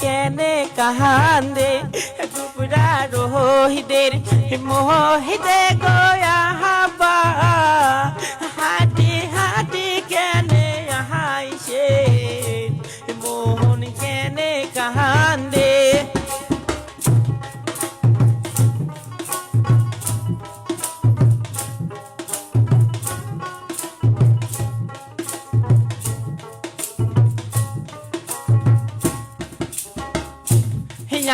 কেনে কান্দে টুকরা রোহিদের মোহিতে গয়া হাবা হাঁটি হাঁটি কেনে আহাইছে মোহন কেনে কান্দে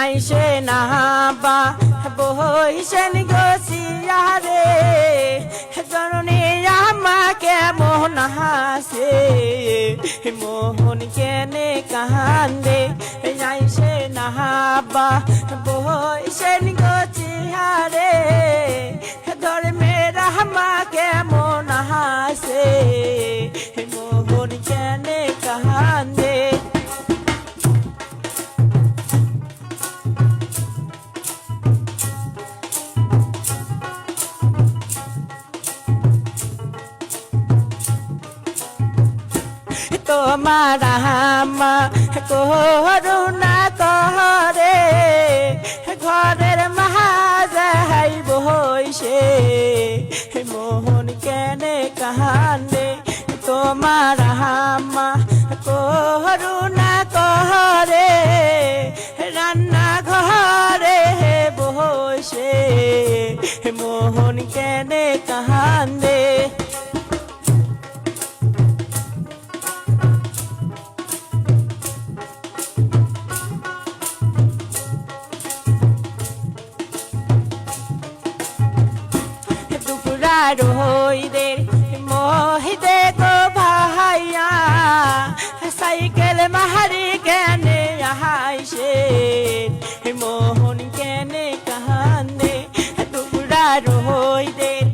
আইসে না বা বইছেন গছিয়া রে জননী আমাকে মোহন হাসে মোহন কেনে কান্দে আইসে না বা বইছেন গছিয়া রে ধর্মের আমাকে মন হাসে মোহন কেনে কান্দে তোমার আমা করুণা করে ঘরের মাহাজাই বইছে মোহন কেনে কান্দে তোমার আমা করুণা করে রান্না ঘরে বইছে মোহন কেনে কান্দে রোহিদের মোহিতে গো ভাইয়া সাইকেল মাহারি কেনে আহাইছে মোহন কেনে কান্দে টুকরা রোহিদের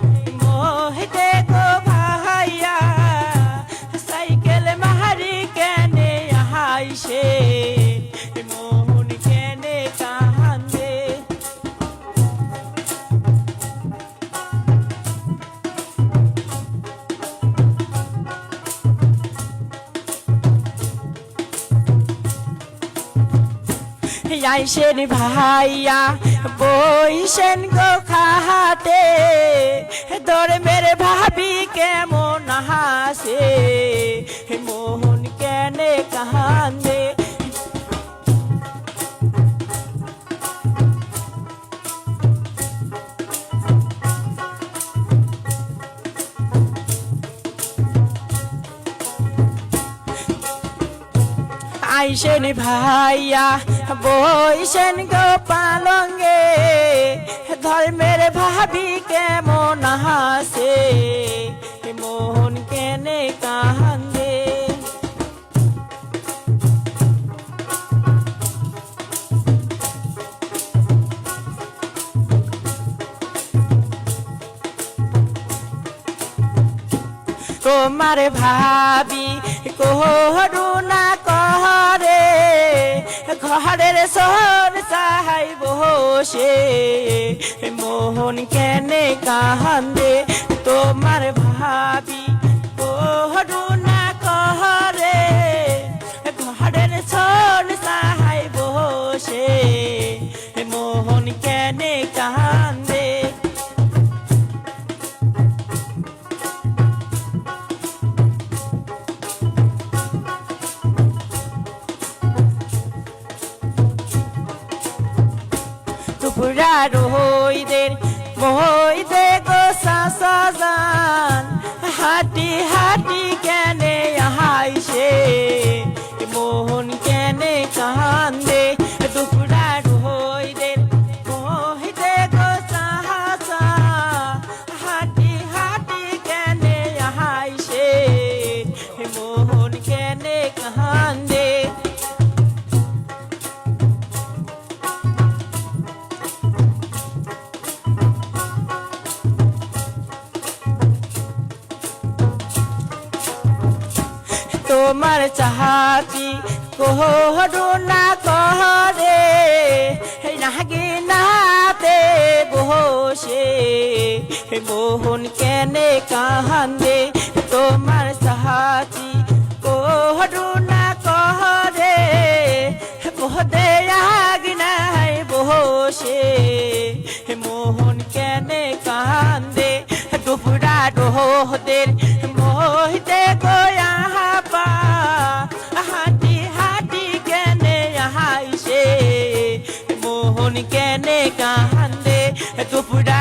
মোহিতে গো ভাইয়া সাইকেল মাহারি কেনে আহাইছে মোহন কেনে কান্দে আইসেন ভাইয়া বইসেন গো খাহাতে ধর্মের ভাবি কেমন হাসে মোহন কেনে কান্দে আইসেন ভাইয়া বইসেন গো পালঙ্গে ধর্মের ভাবি কেমন হাসে মোহন কেনে কান্দে তোমার ভাবি করুণা করে ঘরের সোহর সাহাই বসে মোহন কেনে কান্দে তোমার ভাবি করুণা করে ঘরের সোহর সাহাই বসে মোহন কেনে কান্দে টুকরা রোহিদের মোহিতে গো সাজান হাঁটি হাঁটি কেনে আহাইছে মোহন কেনে কান্দে টুকরা রোহিদের মোহিতে গো সাজা হাঁটি হাঁটি কেনে আহাইছে মোহন কেনে কান্দে তোমার চাহাতি করুণা করে নাগে নাতে বসে মোহন কেনে কান্দে তোমার চাহাতি করুণা করে বহদে কুপুরা